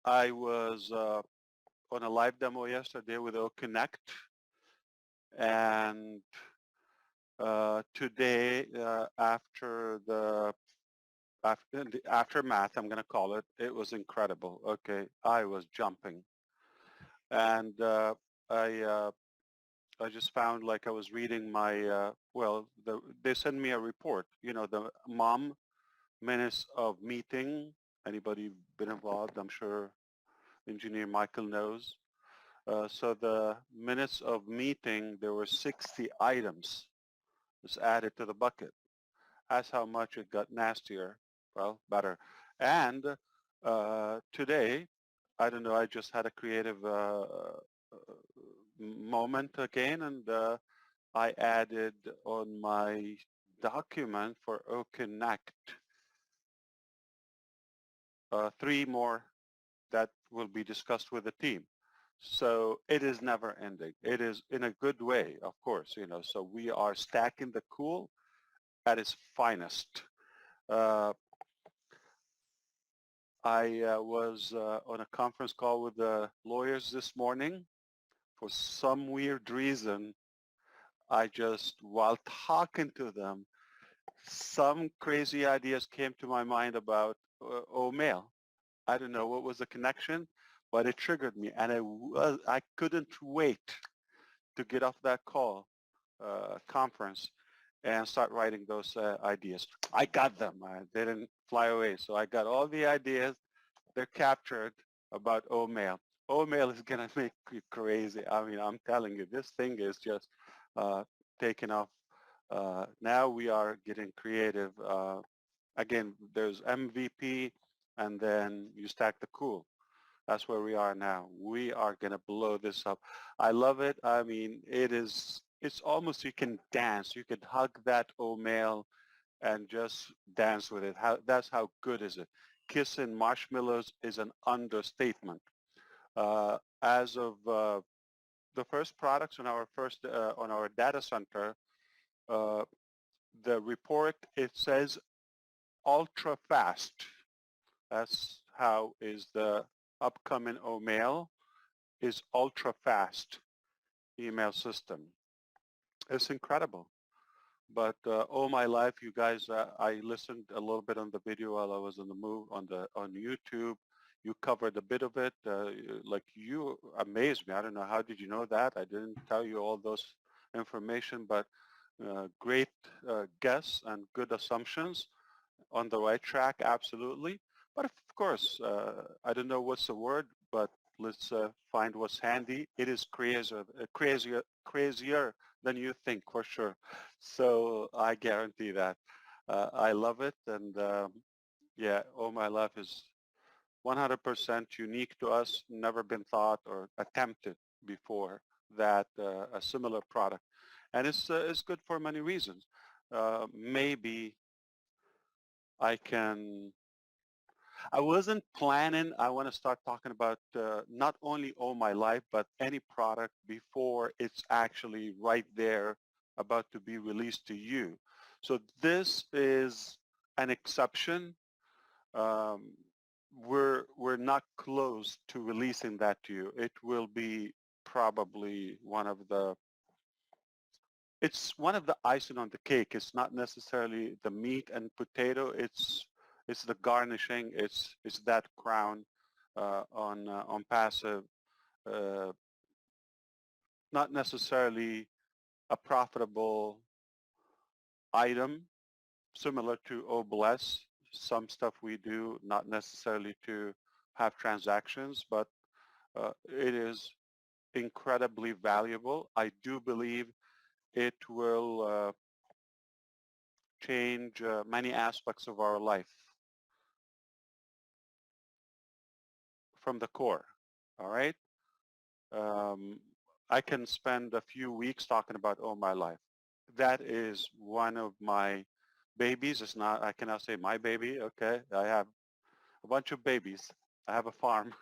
I was on a live demo yesterday with OConnect, and today, after the aftermath, I'm going to call it, it was incredible. Okay, I was jumping, and I uh, I just found like I was reading my they send me a report. You know, the mom minutes of meeting. Anybody been involved? I'm sure Engineer Michael knows. So the minutes of meeting, there were 60 items was added to the bucket. That's how much it got nastier. Well, better. And today, I don't know, I just had a creative moment again, and I added on my document for OConnect 3 more that will be discussed with the team. So it is never ending. It is in a good way, of course, you know, so we are stacking the cool at its finest. Uh, I was on a conference call with the lawyers this morning. For some weird reason, I just, while talking to them, some crazy ideas came to my mind about OMail. I don't know what was the connection, but it triggered me, and I couldn't wait to get off that call conference and start writing those ideas. I got them. They didn't fly away, so I got all the ideas. They're captured about OMail. OMail is gonna make you crazy. I mean, I'm telling you, this thing is just uh, taking off. Now we are getting creative. Again, there's MVP, and then you stack the cool. That's where we are now. We are going to blow this up. I love it. I mean, it's almost you can dance. You could hug that OMail and just dance with it. That's how good is it. Kissing marshmallows is an understatement. As of the first products on our data center, uh, the report, it says ultra fast. That's how is the upcoming OMail is ultra fast email system. It's incredible. But all my life, you guys, I listened a little bit on the video while I was on the move on YouTube. You covered a bit of it. Like you amazed me. I don't know, how did you know that? I didn't tell you all those information, but great guess and good assumptions on the right track, absolutely. But of course, I don't know what's the word, but let's find what's handy. It is crazier than you think, for sure. So I guarantee that. I love it, and yeah, all my life is 100% unique to us, never been thought or attempted before that a similar product. And it's good for many reasons. Maybe I can I wasn't planning. I want to start talking about not only All My Life, but any product before it's actually right there about to be released to you. So this is an exception. Um, we're not close to releasing that to you. It will be probably it's one of the icing on the cake. It's not necessarily the meat and potato. It's the garnishing. It's that crown on passive. Uh, not necessarily a profitable item, similar to OBLES. Some stuff we do not necessarily to have transactions, but it is incredibly valuable. I do believe it will change many aspects of our life from the core. All right. Um, I can spend a few weeks talking about all my life. That is one of my babies. It's not, I cannot say my baby. Okay. I have a bunch of babies. I have a farm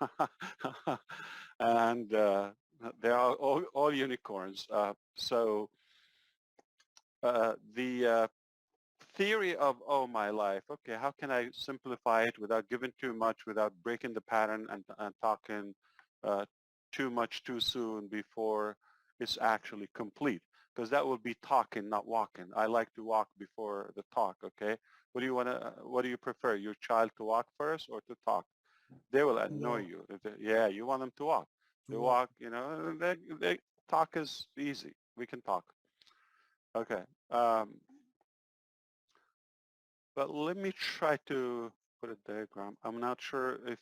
and they're all unicorns. So the theory of, oh, my life, okay, how can I simplify it without giving too much, without breaking the pattern and talking uh, too much too soon before it's actually complete? Because that will be talking, not walking. I like to walk before the talk, okay? What do you prefer, your child to walk first or to talk? They will annoy Walk. you. Yeah, you want them to walk. To They walk. walk, they talk is easy. We can talk. Okay. But let me try to put a diagram. I'm not sure if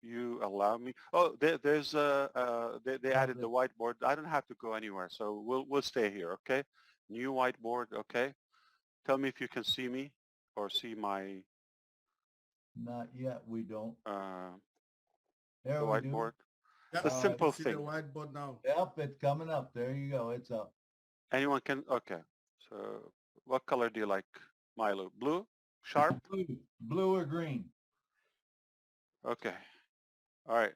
you allow me. Oh, they Oh, added the whiteboard. I don't have to go anywhere, so we'll stay here, okay? New whiteboard, okay? Tell me if you can see me or see my Not yet. We don't. uh, the There we do. whiteboard. The Yep. Uh, We simple see the thing. whiteboard now. yep, it's coming up. There you go. It's up. Anyone can. Okay. So, what color do you like, Milo? Blue, sharp. Blue, blue or green? Okay. All right.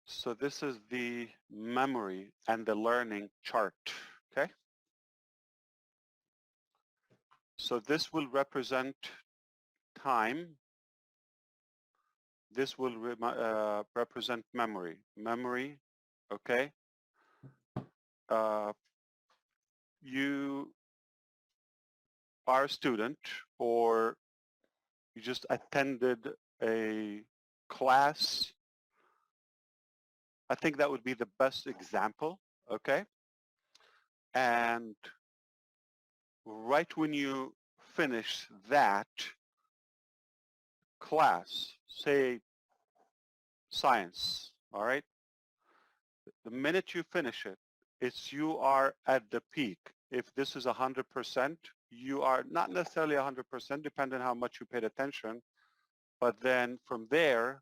So this is the memory and the learning chart, okay? So this will represent time. This will represent memory. Memory, okay? Uh, you are a student or you just attended a class. I think that would be the best example, okay? And right when you finish that class, say science, all right? The minute you finish it, you are at the peak. If this is 100%, you are not necessarily 100%, depending on how much you paid attention. But then from there,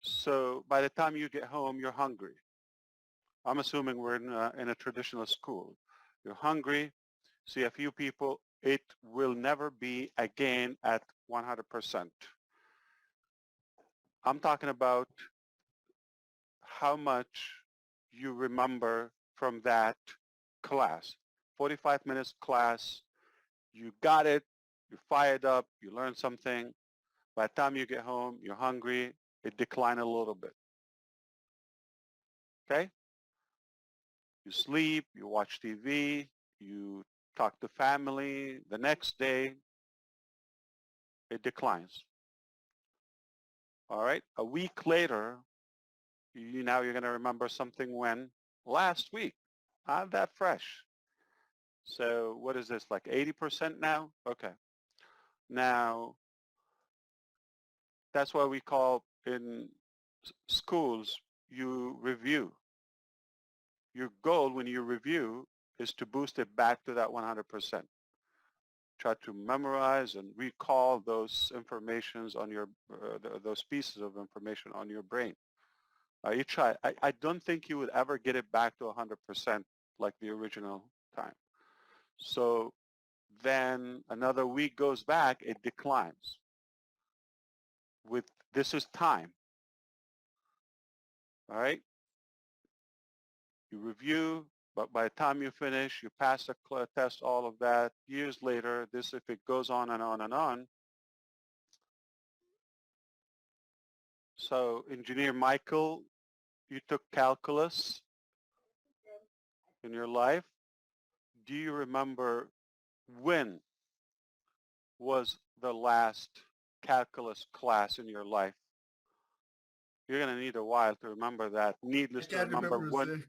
so by the time you get home, you're hungry. I'm assuming we're in a traditional school. You're hungry, see a few people. It will never be again at 100%. I'm talking about how much you remember from that class. 45 minutes class, you got it, you fired up, you learned something. By the time you get home, you're hungry, it declined a little bit, okay? You sleep, you watch TV, you talk to family. The next day, it declines. All right, a week later, now you're gonna remember something when last week, not that fresh. So what is this, like 80% now? Okay. Now, that's why we call in schools, you review. Your goal when you review is to boost it back to that 100%. Try to memorize and recall those informations on your, those pieces of information on your brain. You try. I don't think you would ever get it back to 100% like the original time. So then another week goes back, it declines. This is time, all right? You review, but by the time you finish, you pass the test, all of that. Years later, if it goes on and on and on. So Engineer Michael, you took calculus in your life. Do you remember when was the last calculus class in your life? You're going to need a while to remember that. I Needless to can't remember remember,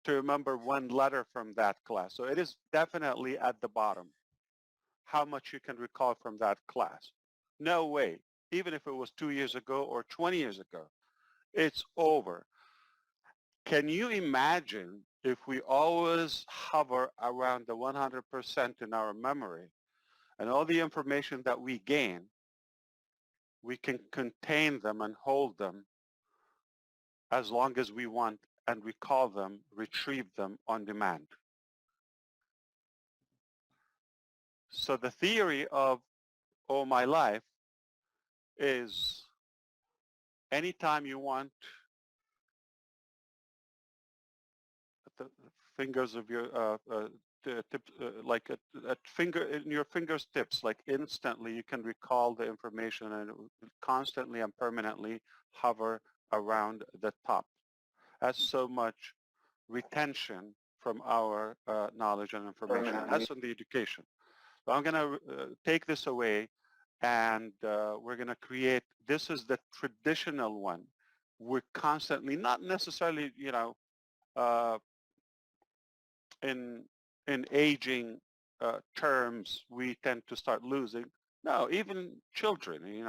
sir. one letter from that class. So it is definitely at the bottom. How much you can recall from that class. No way. Even if it was 2 years ago or 20 years ago, it's over. Can you imagine if we always hover around the 100% in our memory and all the information that we gain, we can contain them and hold them as long as we want and recall them, retrieve them on demand. So the theory of Oh My Life is anytime you want the fingers of your like at finger in your fingertips, like instantly you can recall the information and it will constantly and permanently hover around the top. That's so much retention from our knowledge and information. That's on the education. So I'm going to take this away and we're going to create, this is the traditional one. We're constantly, not necessarily, uh, in aging terms, we tend to start losing. No, even children,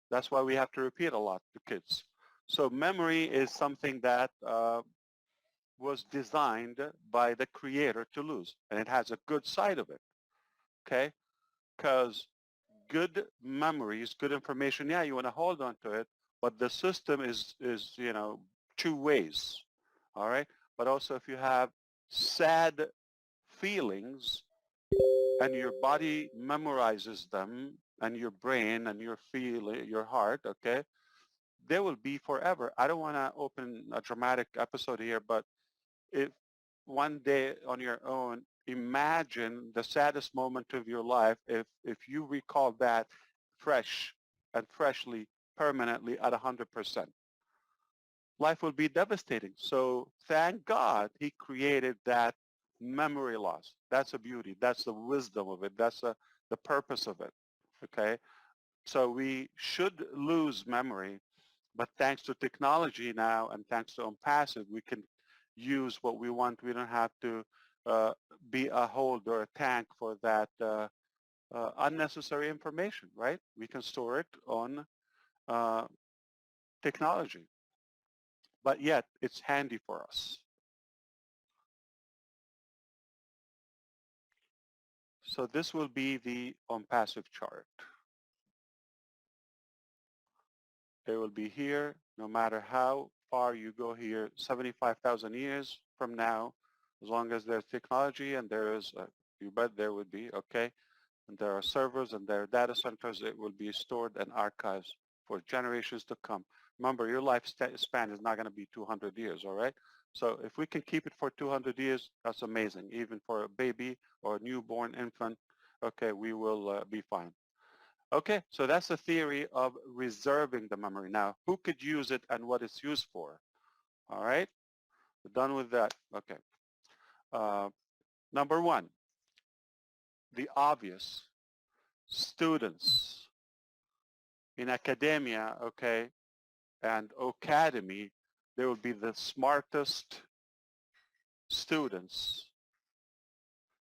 that's why we have to repeat a lot to kids. So memory is something that was designed by the creator to lose, and it has a good side of it, okay? Because good memories, good information, yeah, you want to hold on to it, but the system is two ways, all right? But also if you have sad feelings and your body memorizes them and your brain and your heart, okay, they will be forever. I don't want to open a dramatic episode here, but if one day on your own, imagine the saddest moment of your life if you recall that fresh and freshly, permanently at 100%. Life will be devastating. So thank God he created that memory loss. That's a beauty. That's the wisdom of it. That's the purpose of it. Okay? So we should lose memory, but thanks to technology now and thanks to OnPassive, we can use what we want. We don't have to be a hold or a tank for that unnecessary information, right? We can store it on uh, technology, but yet it's handy for us. So this will be the OnPassive chart. It will be here no matter how far you go here, 75,000 years from now, as long as there's technology and there is, you bet there would be, okay? And there are servers and there are data centers, it will be stored and archived for generations to come. Remember, your lifespan is not going to be 200 years, all right? So if we can keep it for 200 years, that's amazing. Even for a baby or a newborn infant, okay, we will be fine. Okay, so that's the theory of reserving the memory. Now, who could use it and what it's used for? All right, we're done with that. Okay. Number one, the obvious. Students in academia, okay, and academy, they will be the smartest students.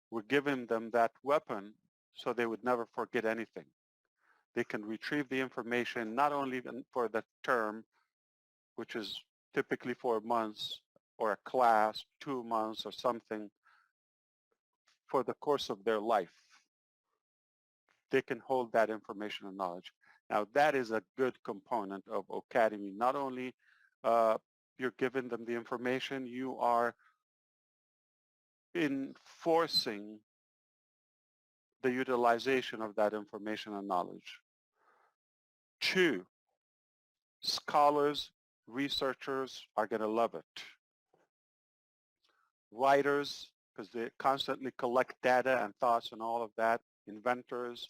We're giving them that weapon so they would never forget anything. They can retrieve the information not only for the term, which is typically 4 months, or a class, 2 months or something, for the course of their life. They can hold that information and knowledge. Now that is a good component of Academy. Not only you're giving them the information, you are enforcing the utilization of that information and knowledge. 2, scholars, researchers are going to love it. Writers, because they constantly collect data and thoughts and all of that. Inventors,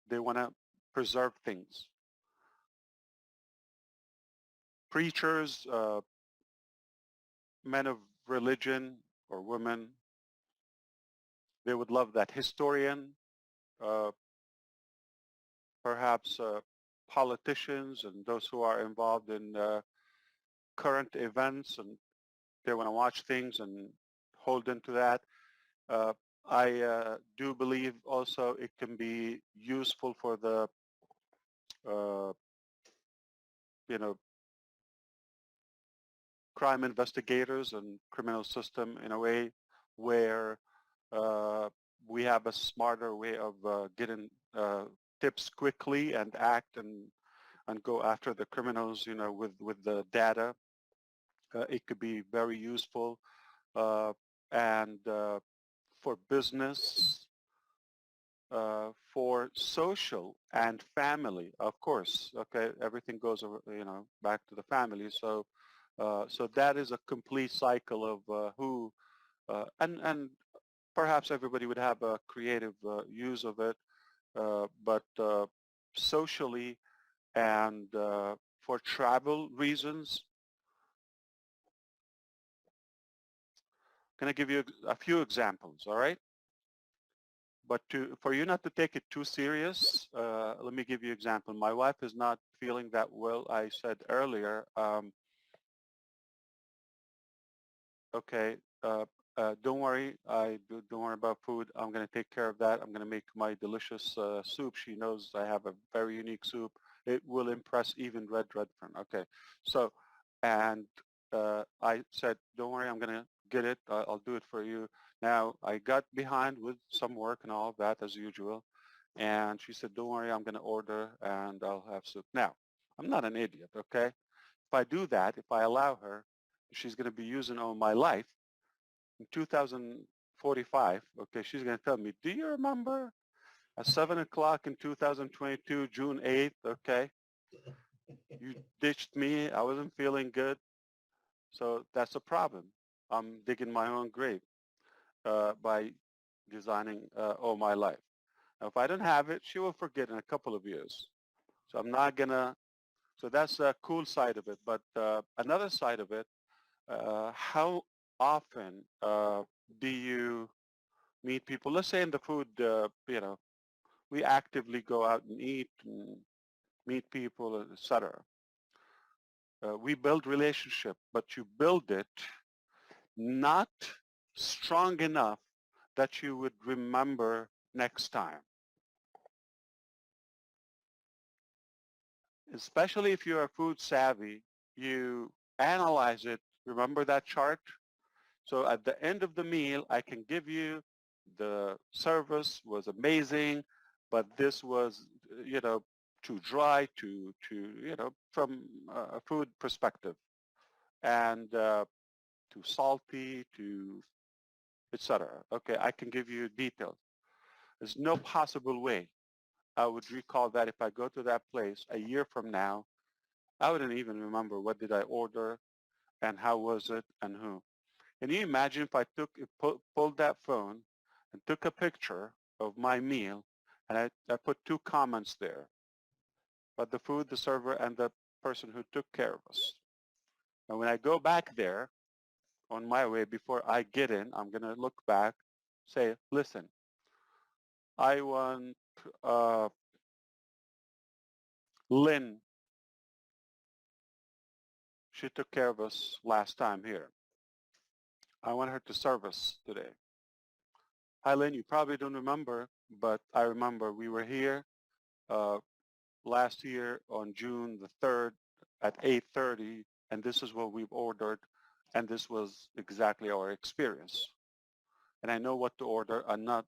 they want to preserve things. Preachers, men of religion or women, they would love that. Historian, perhaps politicians and those who are involved in current events and they want to watch things and hold into that. I do believe also it can be useful for the, crime investigators and criminal system in a way where we have a smarter way of getting tips quickly and act and go after the criminals, with the data. It could be very useful. And for business, for social and family, of course. Okay, everything goes, back to the family. So, so that is a complete cycle of who, and perhaps everybody would have a creative use of it, but socially and for travel reasons, I'm going to give you a few examples, all right? But for you not to take it too serious, let me give you an example. My wife is not feeling that well. I said earlier, okay, don't worry. Don't worry about food. I'm going to take care of that. I'm going to make my delicious soup. She knows I have a very unique soup. It will impress even Red Redfern. Okay, so, and I said, don't worry. I'm going to get it. I'll do it for you. Now, I got behind with some work and all of that as usual. And she said, don't worry. I'm going to order and I'll have soup. Now, I'm not an idiot, okay? If I do that, if I allow her, she's going to be using all my life. In 2045, okay, she's going to tell me, do you remember at 7 o'clock in 2022, June 8th, okay, you ditched me. I wasn't feeling good. So that's a problem. I'm digging my own grave by designing all my life. Now, if I don't have it, she will forget in a couple of years. So I'm not going to, so that's a cool side of it. But another side of it, how often do you meet people? Let's say in the food, we actively go out and eat and meet people, etc. We build relationship, but you build it not strong enough that you would remember next time. Especially if you are food savvy, you analyze it. Remember that chart? So at the end of the meal, I can give you the service was amazing, but this was, too dry, from a food perspective, and too salty, too, etc. Okay, I can give you details. There's no possible way I would recall that if I go to that place a year from now. I wouldn't even remember what did I order and how was it and who. Can you imagine if I pulled that phone and took a picture of my meal and I put two comments there about the food, the server, and the person who took care of us. And when I go back there on my way before I get in, I'm going to look back, say, listen, I want Lynn. She took care of us last time here. I want her to serve us today. Hi, Lynn, you probably don't remember, but I remember we were here last year on June the 3rd at 8:30, and this is what we've ordered, and this was exactly our experience. And I know what to order and not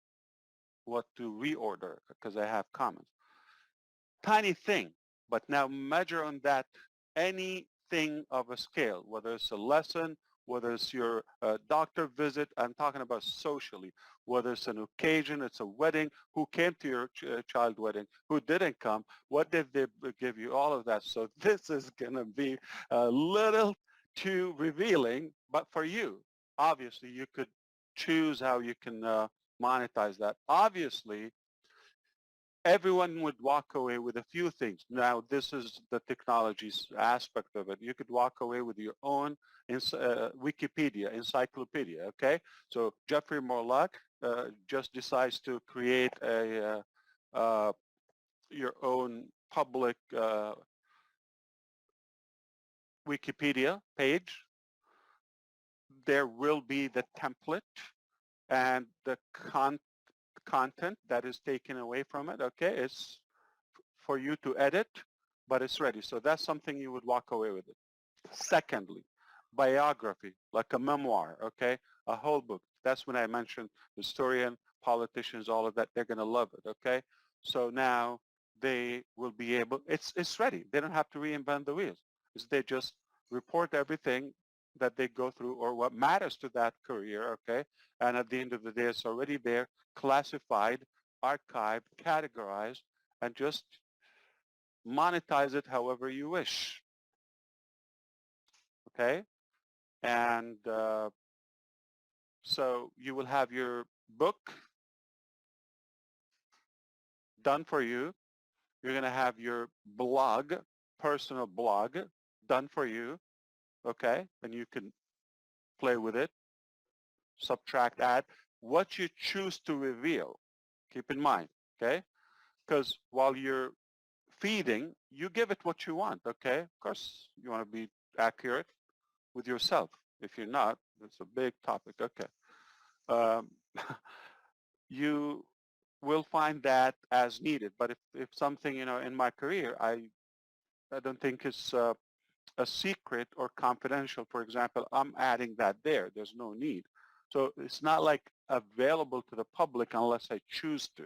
what to reorder because I have comments. Tiny thing, but now measure on that anything of a scale, whether it's a lesson, whether it's your doctor visit, I'm talking about socially, whether it's an occasion, it's a wedding, who came to your child wedding, who didn't come, what did they give you, all of that. So this is going to be a little too revealing, but for you, obviously, you could choose how you can monetize that. Obviously, everyone would walk away with a few things. Now, this is the technology's aspect of it. You could walk away with your own Wikipedia, encyclopedia, okay? So Jeffrey Morlock just decides to create your own public Wikipedia page. There will be the template and the content that is taken away from it, okay? It's for you to edit, but it's ready. So that's something you would walk away with it. Secondly, biography, like a memoir, okay? A whole book. That's when I mentioned historian, politicians, all of that. They're going to love it, okay? So now they will be able, it's ready. They don't have to reinvent the wheels. They just report everything that they go through or what matters to that career, okay? And at the end of the day, it's already there, classified, archived, categorized, and just monetize it however you wish, okay? And so you will have your book done for you. You're going to have your blog, personal blog done for you, okay? And you can play with it, subtract, add, what you choose to reveal. Keep in mind, okay? Because while you're feeding, you give it what you want, okay? Of course, you want to be accurate with yourself. If you're not, it's a big topic, okay? Um, you will find that as needed. But if something, in my career, I don't think it's a secret or confidential, for example, I'm adding that there. There's no need. So it's not like available to the public unless I choose to,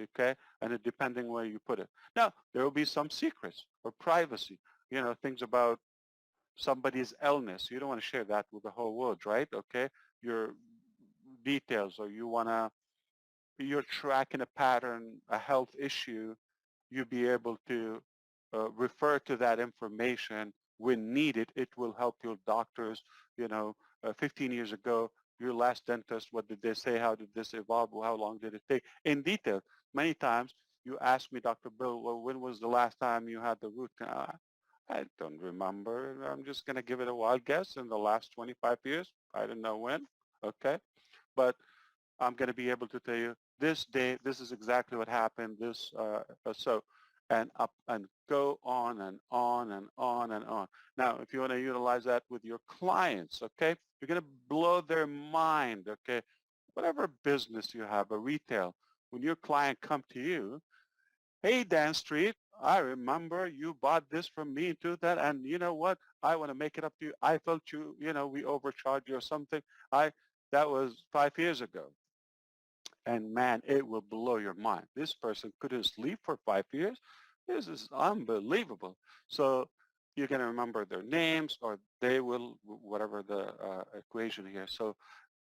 okay? And it depending where you put it. Now, there will be some secrets or privacy, things about somebody's illness. You don't want to share that with the whole world, right? Okay? Your details, or you're tracking a pattern, a health issue, you'll be able to refer to that information when needed. It will help your doctors. 15 years ago, your last dentist, what did they say? How did this evolve? How long did it take? In detail. Many times you ask me, Dr. Bill, well, when was the last time you had the root canal? I don't remember. I'm just going to give it a wild guess. In the last 25 years, I don't know when. Okay. But I'm going to be able to tell you this day, this is exactly what happened, and up and go on and on and on and on. Now, if you want to utilize that with your clients, okay, you're going to blow their mind, okay? Whatever business you have, a retail, when your client come to you, hey, Dan Street, I remember you bought this from me to that, and you know what? I want to make it up to you. I felt we overcharged you or something. That was 5 years ago. And man, it will blow your mind. This person couldn't sleep for 5 years. This is unbelievable. So you're going to remember their names, or they will, whatever the equation here. So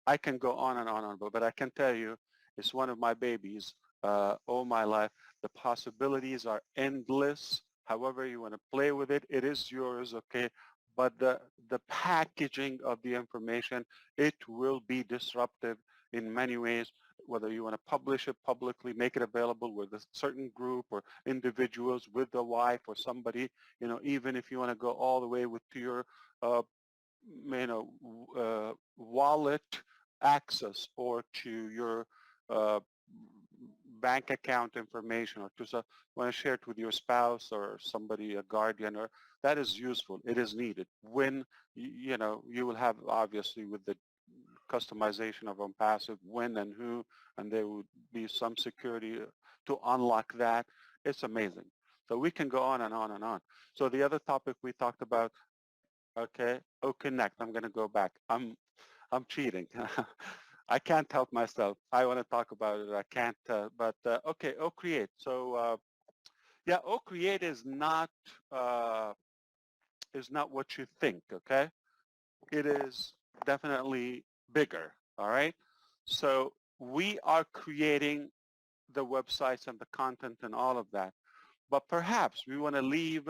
I can go on and on and on, but I can tell you it's one of my babies all my life. The possibilities are endless. However you want to play with it, it is yours, okay? But the packaging of the information, it will be disruptive in many ways, whether you want to publish it publicly, make it available with a certain group or individuals, with the wife or somebody, even if you want to go all the way to your, wallet access, or to your uh, bank account information, or to want to share it with your spouse or somebody, a guardian, or that is useful. It is needed when, you will have, obviously, with the customization of OnPassive, when and who, and there would be some security to unlock that. It's amazing. So we can go on and on and on. So the other topic we talked about, okay, OConnect. I'm going to go back. I'm cheating. I can't help myself. I want to talk about it. I can't. Okay, OCreate. So yeah, OCreate is not what you think. Okay, it is definitely bigger. All right. So we are creating the websites and the content and all of that, but perhaps we want to leave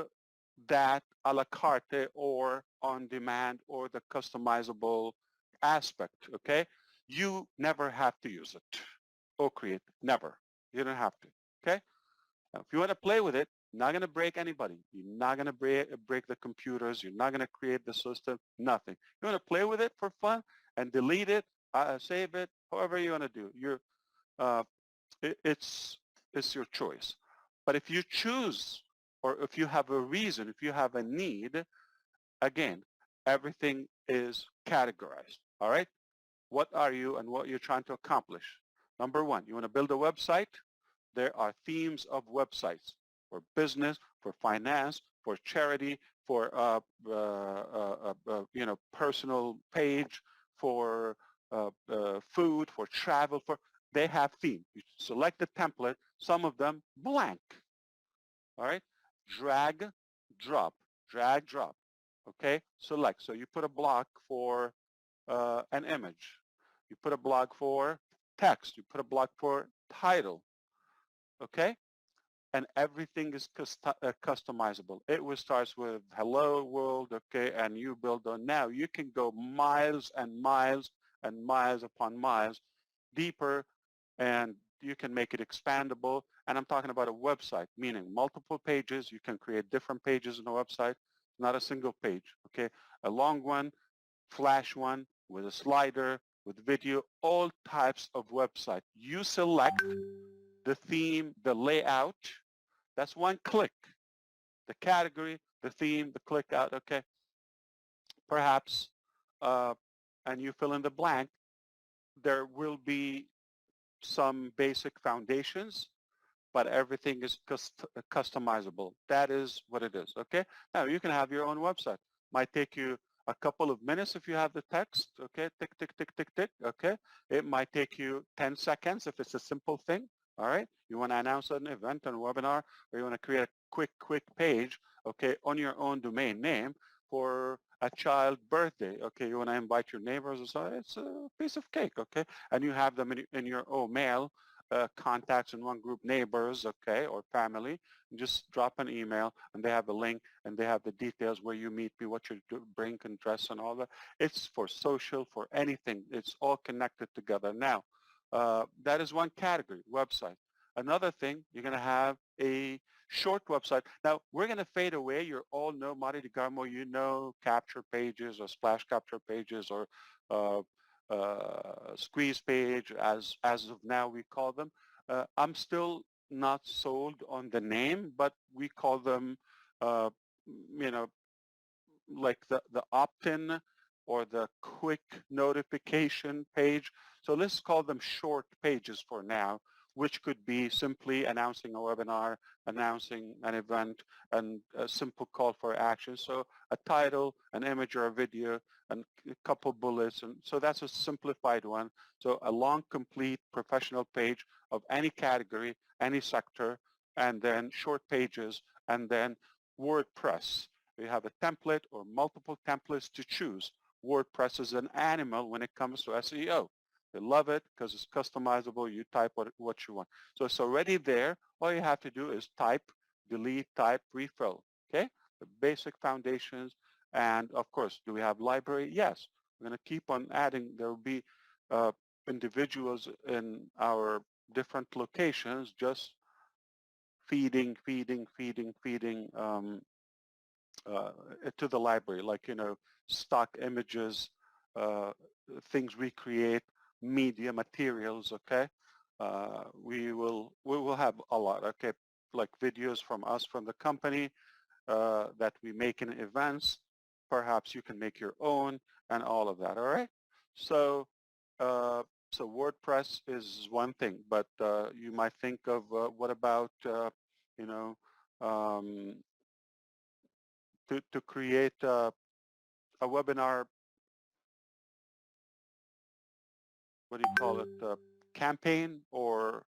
that a la carte or on demand or the customizable aspect, okay? You never have to use it or create, never. You don't have to, okay? Now, if you want to play with it, you're not going to break anybody. You're not going to break the computers. You're not going to create the system, nothing. You want to play with it for fun and delete it, save it, however you want to do. Uh, it's your choice. But if you choose, or if you have a reason, if you have a need, again, everything is categorized. All right? What are you and what you're trying to accomplish? Number one, you want to build a website? There are themes of websites for business, for finance, for charity, for personal page, for food, for travel. They have themes. You select the template. Some of them blank. All right. Drag, drop. Drag, drop. Okay. Select. So you put a block for an image. You put a block for text. You put a block for title. Okay? And everything is customizable. It will start with hello world, okay, and you build on. Now you can go miles and miles and miles upon miles deeper, and you can make it expandable. And I'm talking about a website, meaning multiple pages. You can create different pages in a website, not a single page, okay? A long one, flash one with a slider, with video, all types of website. You select the theme, the layout. That's one click. The category, the theme, the click out, okay? Perhaps, and you fill in the blank, there will be some basic foundations, but everything is customizable. That is what it is, okay? Now, you can have your own website. Might take you a couple of minutes if you have the text, okay? Tick, tick, tick, tick, tick, okay? It might take you 10 seconds if it's a simple thing, all right? You want to announce an event, a webinar, or you want to create a quick page, okay, on your own domain name for a child birthday, okay? You want to invite your neighbors or so. It's a piece of cake, okay? And you have them in your own mail, contacts in one group, neighbors, okay, or family, and just drop an email, and they have a link, and they have the details where you meet me, what you bring and dress and all that. It's for social, for anything. It's all connected together. Now, that is one category, website. Another thing, you're going to have a short website. Now, we're going to fade away. You all know Mari DeGarmo, you know capture pages or splash capture pages or squeeze page, as of now we call them. I'm still not sold on the name, but we call them, you know, like the opt-in or the quick notification page. So let's call them short pages for now, which could be simply announcing a webinar, announcing an event, and a simple call for action. So a title, an image or a video, and a couple bullets. And so that's a simplified one. So a long, complete professional page of any category, any sector, and then short pages, and then WordPress. We have a template or multiple templates to choose. WordPress is an animal when it comes to SEO. They love it because it's customizable. You type what you want. So it's already there. All you have to do is type, delete, type, refill. Okay? The basic foundations. And of course, do we have library? Yes. We're going to keep on adding. There will be individuals in our different locations just feeding to the library, like, stock images, uh, things we create, media materials, okay? We will have a lot, okay? Like videos from us, from the company that we make in events. Perhaps you can make your own and all of that, all right? So, so WordPress is one thing, but you might think of what about, you know, um, to create a webinar, what do you call it, campaign, or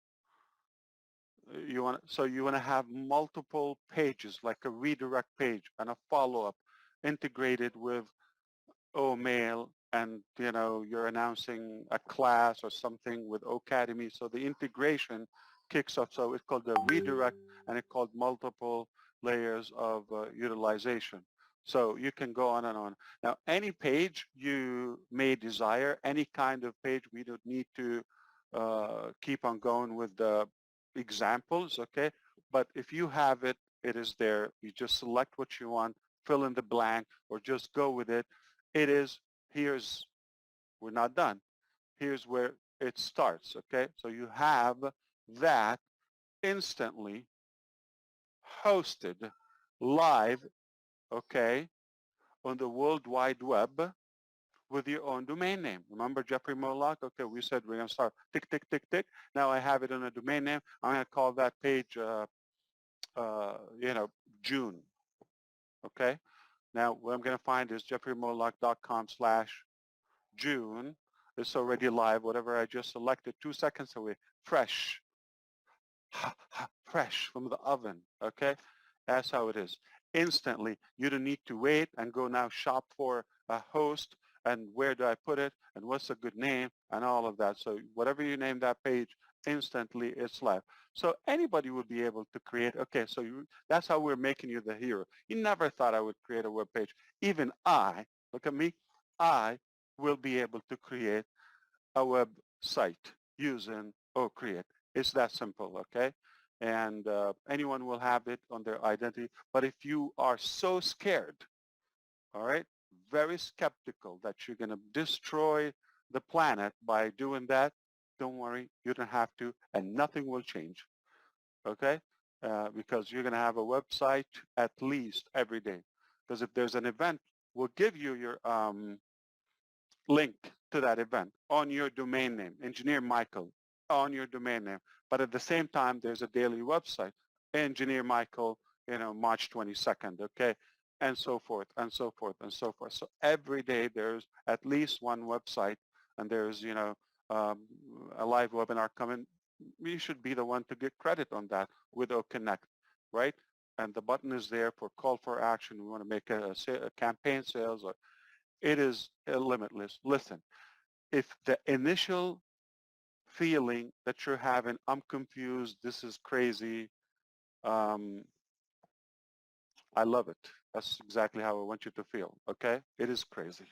you want to have multiple pages, like a redirect page and a follow-up integrated with OMail, and you're announcing a class or something with Ocademy, so the integration kicks off. So it's called the redirect, and it's called multiple layers of utilization. So you can go on and on. Now, any page you may desire, any kind of page, we don't need to keep on going with the examples, okay? But if you have it, it is there. You just select what you want, fill in the blank, or just go with it. It is, we're not done. Here's where it starts, okay? So you have that instantly hosted live, okay, on the World Wide Web with your own domain name. Remember Jeffrey Moloch? Okay, we said we're going to start tick, tick, tick, tick. Now I have it on a domain name. I'm going to call that page, June, okay? Now what I'm going to find is jeffreymoloch.com/June. It's already live, whatever I just selected 2 seconds away. Fresh, fresh from the oven, okay? That's how it is. Instantly, you don't need to wait and go now shop for a host and where do I put it and what's a good name and all of that. So whatever you name that page, instantly it's live. So anybody would be able to create, okay, so that's how we're making you the hero. You never thought I would create a web page. Even I, look at me, I will be able to create a website. using OCreate. It's that simple, okay? And anyone will have it on their identity. But if you are so scared, all right, very skeptical that you're going to destroy the planet by doing that, don't worry, you don't have to, and nothing will change, okay? Because you're going to have a website at least every day. Because if there's an event, we'll give you your link to that event on your domain name, Engineer Michael, on your domain name. But at the same time, there's a daily website, Engineer Michael, March 22nd, okay? And so forth, and so forth, and so forth. So every day there's at least one website, and there's, a live webinar coming. You should be the one to get credit on that with OConnect, right? And the button is there for call for action. We want to make a campaign sales, or it is limitless. Listen, if the initial feeling that you're having, I'm confused, this is crazy, I love it. That's exactly how I want you to feel, okay? It is crazy.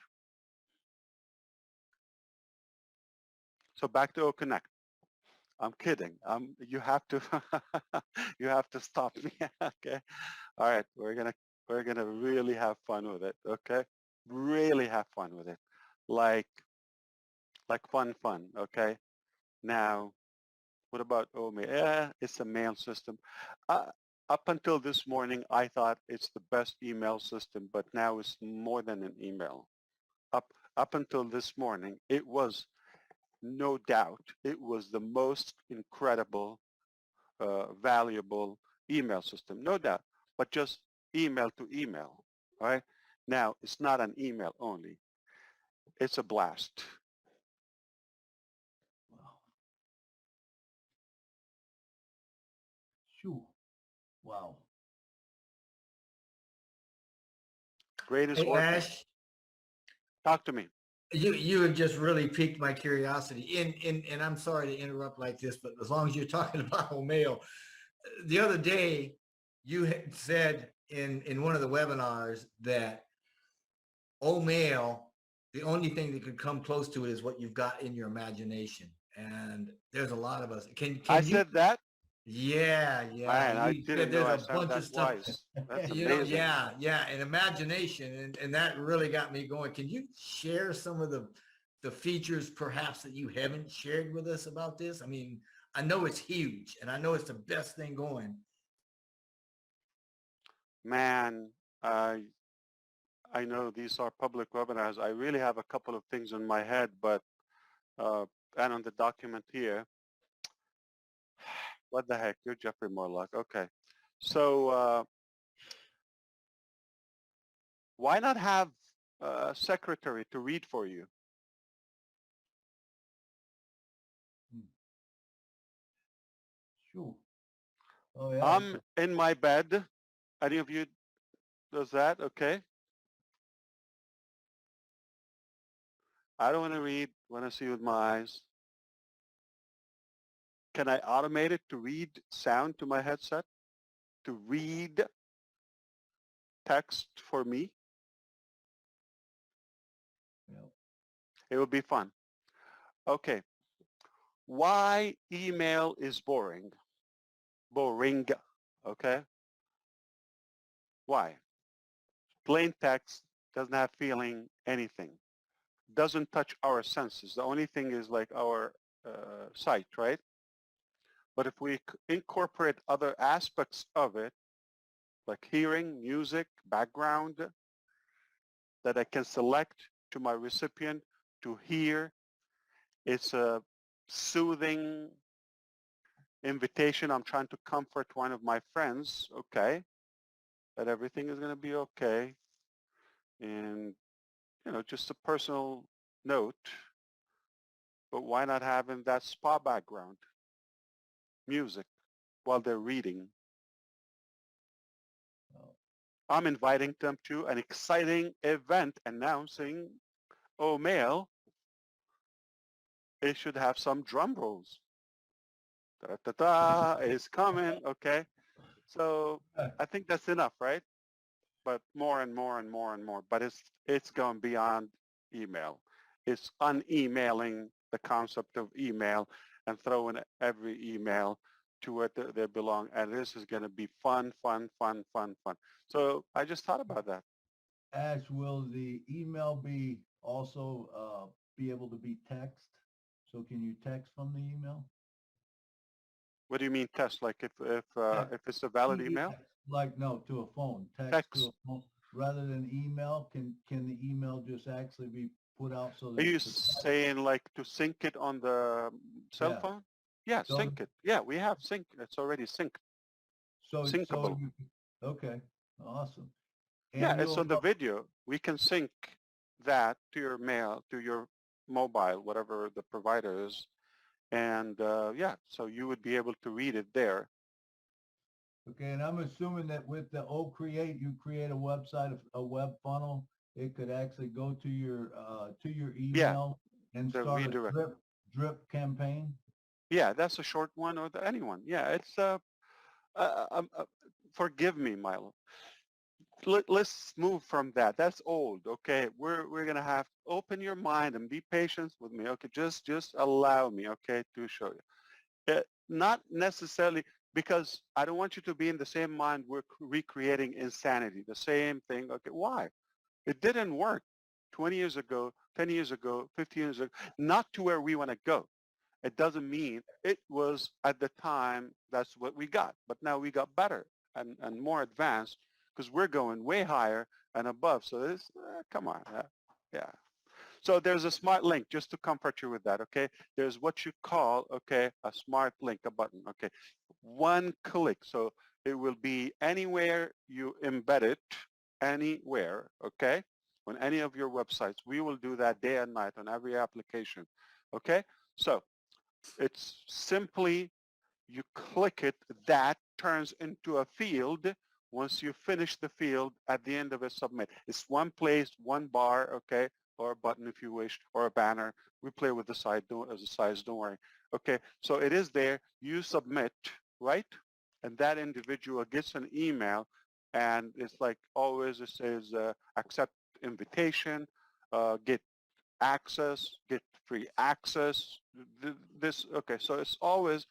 So back to OConnect. I'm kidding. You have to, you have to stop me, okay? All right, we're gonna really have fun with it, okay? Really have fun with it, like fun, okay? Now, what about OMail? It's a mail system. Up until this morning, I thought it's the best email system, but now it's more than an email. Up until this morning, it was no doubt, it was the most incredible, valuable email system, no doubt, but just email to email, right? Now, it's not an email only. It's a blast. Wow. Shoo. Wow. Great is Hey, working. Ash, Talk to me. you have just really piqued my curiosity. And I'm sorry to interrupt like this, but as long as you're talking about O'Mail, the other day you had said in one of the webinars that O'Mail, the only thing that could come close to it is what you've got in your imagination. And there's a lot of us. Can I you? said that? Yeah. Man, I You said didn't know there's I a sound bunch that of stuff. wise. That's You know, amazing. yeah, and imagination, and that really got me going. Can you share some of the features perhaps that you haven't shared with us about this? I mean, I know it's huge, and I know it's the best thing going. Man, I know these are public webinars. I really have a couple of things in my head, but and on the document here, what the heck? You're Jeffrey Morlock. Okay, so why not have a secretary to read for you? Shoo. Oh yeah. I'm in my bed. Any of you does that? Okay. I don't want to read. Want to see with my eyes. Can I automate it to read sound to my headset? To read text for me? Yep. It would be fun. Okay. Why email is boring? Boring. Okay. Why? Plain text doesn't have feeling, anything. Doesn't touch our senses. The only thing is like our sight, right? But if we incorporate other aspects of it, like hearing, music, background, that I can select to my recipient to hear, it's a soothing invitation. I'm trying to comfort one of my friends, okay, that everything is going to be okay. And, just a personal note, but why not having that spa background music while they're reading? Oh. I'm inviting them to an exciting event announcing, O'Mail. It should have some drum rolls. Da-da-da, is coming, okay? So I think that's enough, right? But more and more and more and more. But it's going beyond email. It's unemailing the concept of email and throw in every email to where they belong. And this is going to be fun, fun, fun, fun, fun. So I just thought about that. Ash, will the email be also be able to be text? So can you text from the email? What do you mean test? Like Text. if it's a valid email? TX, like no, to a phone. Text to Text. a phone rather than email. Can the email just actually be put out so Are that you it's a text? saying like to sync it on the cell Yeah. phone? Yeah, So sync it. Yeah, we have sync. It's already synced. so Syncable. you, okay, awesome. Yeah, And it's you'll on the video. We can sync that to your mail, to your mobile, whatever the provider is. And yeah, so you would be able to read it there. okay, and I'm assuming that with the OCreate, you create a website, a web funnel. It could actually go to your Yeah, email and the start a redirect. drip campaign. Yeah, that's a short one or anyone. Yeah, it's forgive me, Milo. Let's move from that. That's old. Okay, we're gonna have to open your mind and be patient with me. Okay, just allow me. Okay, to show you. Not necessarily because I don't want you to be in the same mind. We're recreating insanity. The same thing. Okay, why? It didn't work 20 years ago, 10 years ago, 15 years ago. Not to where we want to go. It doesn't mean it was at the time that's what we got, but now we got better and more advanced because we're going way higher and above. So this, come on, yeah. So there's a smart link just to comfort you with that, okay? There's what you call, okay, a smart link, a button, okay? One click, so it will be anywhere you embed it, anywhere, okay? On any of your websites. We will do that day and night on every application, okay? So it's simply you click it, that turns into a field. Once you finish the field, at the end of it, submit. It's one place, one bar, okay, or a button if you wish, or a banner. We play with the size, don't worry. Okay, so it is there. You submit, right? And that individual gets an email, and it's like always it says accept invitation, get access, get free access. This, okay, so it's always,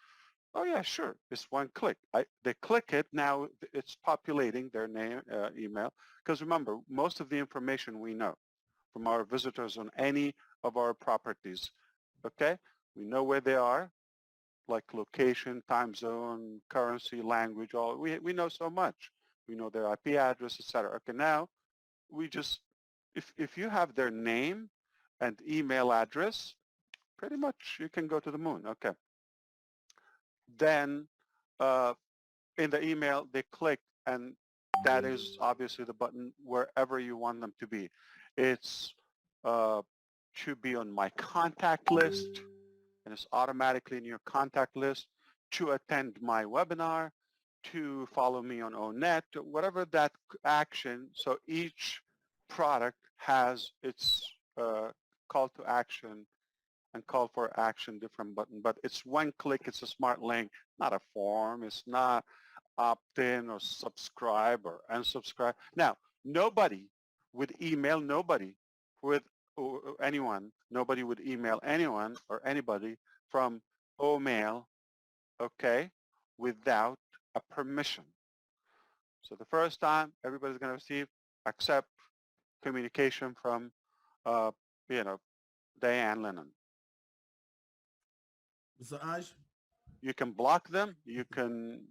oh yeah, sure, it's one click. They click it, now it's populating their name, email, because remember, most of the information we know from our visitors on any of our properties, okay? We know where they are, like location, time zone, currency, language, all, we know so much. We know their IP address, etc. Okay, now we just, if you have their name and email address, pretty much you can go to the moon. Okay. Then in the email, they click, and that is obviously the button wherever you want them to be. It's should be on my contact list, and it's automatically in your contact list to attend my webinar, to follow me on ONET, whatever that action. So each product has its call to action and call for action different button, but it's one click, it's a smart link, not a form, it's not opt-in or subscribe or unsubscribe. Now, nobody would email nobody with or anyone, nobody would email anyone or anybody from OMail, okay, without a permission. So the first time everybody's going to receive accept communication from, you know, Diane Lennon. So Aj, You can block them. You can,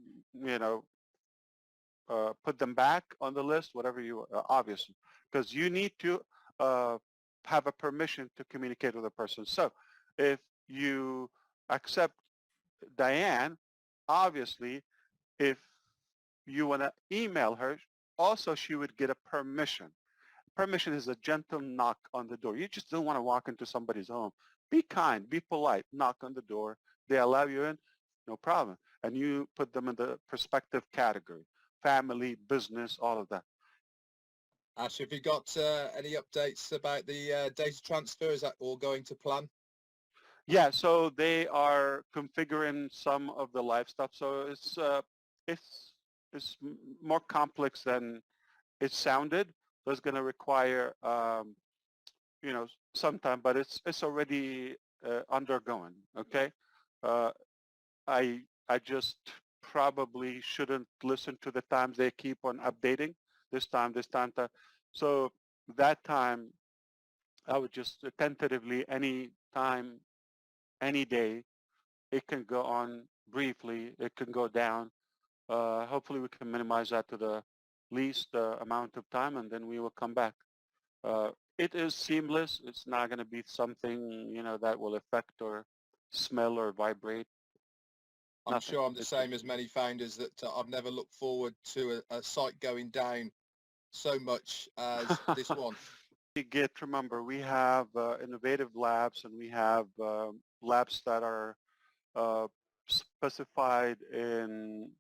put them back on the list, whatever you, obviously, because you need to have a permission to communicate with a person. So if you accept Diane, obviously, if you want to email her, also she would get a permission. Permission is a gentle knock on the door. You just don't want to walk into somebody's home. Be kind, be polite, knock on the door. They allow you in, no problem. And you put them in the perspective category, family, business, all of that. Ash, have you got any updates about the data transfer? Is that all going to plan? Yeah, so they are configuring some of the live stuff. So it's more complex than it sounded. So it's going to require some time, but it's already undergoing. Okay, I just probably shouldn't listen to the times they keep on updating. This time. So that time, I would just tentatively any time, any day, it can go on briefly. It can go down. Hopefully, we can minimize that to the least amount of time, and then we will come back. It is seamless. It's not going to be something that will affect or smell or vibrate. I'm Nothing. sure I'm the same as many founders that I've never looked forward to a site going down so much as this one. Remember, we have innovative labs, and we have labs that are specified in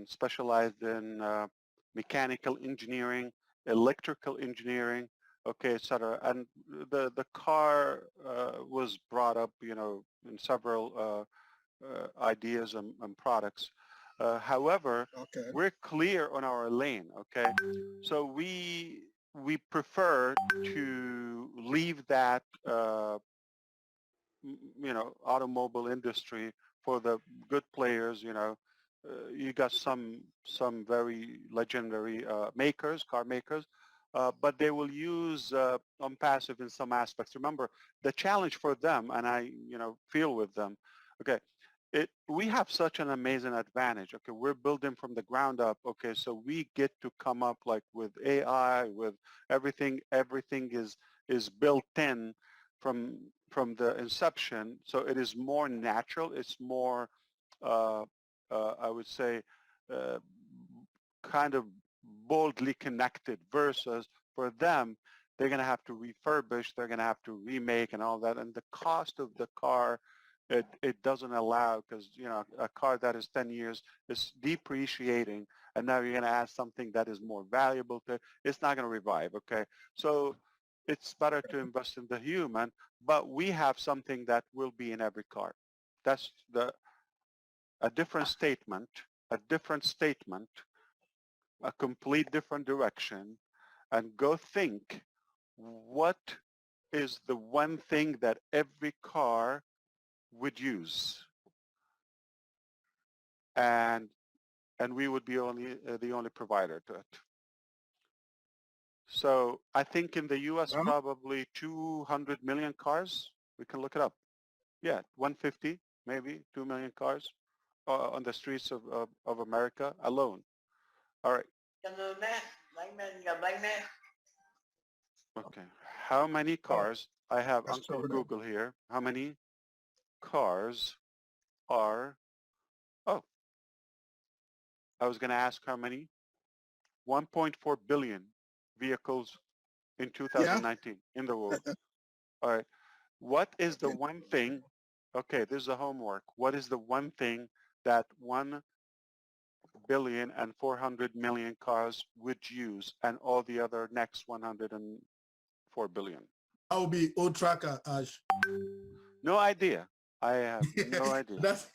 specialized in mechanical engineering, electrical engineering, okay, et cetera. And the car was brought up, in several ideas and products. However, Okay. we're clear on our lane, okay? So we prefer to leave that, automobile industry for the good players, you got some very legendary car makers, but they will use OnPassive in some aspects. Remember, the challenge for them, and I, feel with them, okay, we have such an amazing advantage. Okay, we're building from the ground up. Okay, so we get to come up like with AI, with everything. Everything is built in from the inception. So it is more natural. It's more, I would say, kind of boldly connected. Versus for them, they're going to have to refurbish. They're going to have to remake and all that. And the cost of the car, it doesn't allow, because a car that is 10 years is depreciating, and now you're going to add something that is more valuable to it. It's not going to revive. Okay, so it's better to invest in the human, but we have something that will be in every car. That's a different statement, a complete different direction, and go think, what is the one thing that every car would use, and we would be the only provider to it. So I think in the U.S. probably 200 million cars. We can look it up. Yeah, 150, maybe 2 million cars on the streets of America alone. All right. Okay. How many cars? I have Uncle Google here. How many cars are, I was going to ask how many. 1.4 billion vehicles in 2019 in the world. All right. What is the one thing, okay, this is a homework. What is the one thing that 1,400,000,000 cars would use, and all the other next 104 billion? That will be old tracker, Ash. No idea. I have no idea. That's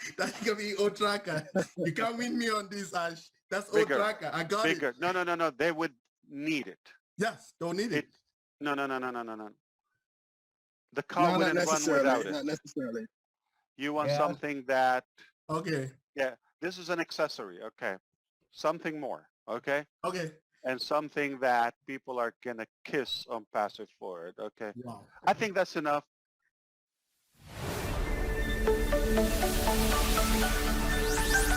gonna be old tracker. You can't win me on this, Ash. That's Bigger, old tracker. I got bigger. it. No. They would need it. Yes, don't need it. No. The car No, wouldn't not run necessarily. without it. Not necessarily. You want Yeah. something that, Okay. yeah, this is an accessory, okay. Something more, okay? Okay. And something that people are going to kiss OnPassive for it, okay? Wow. I think that's enough.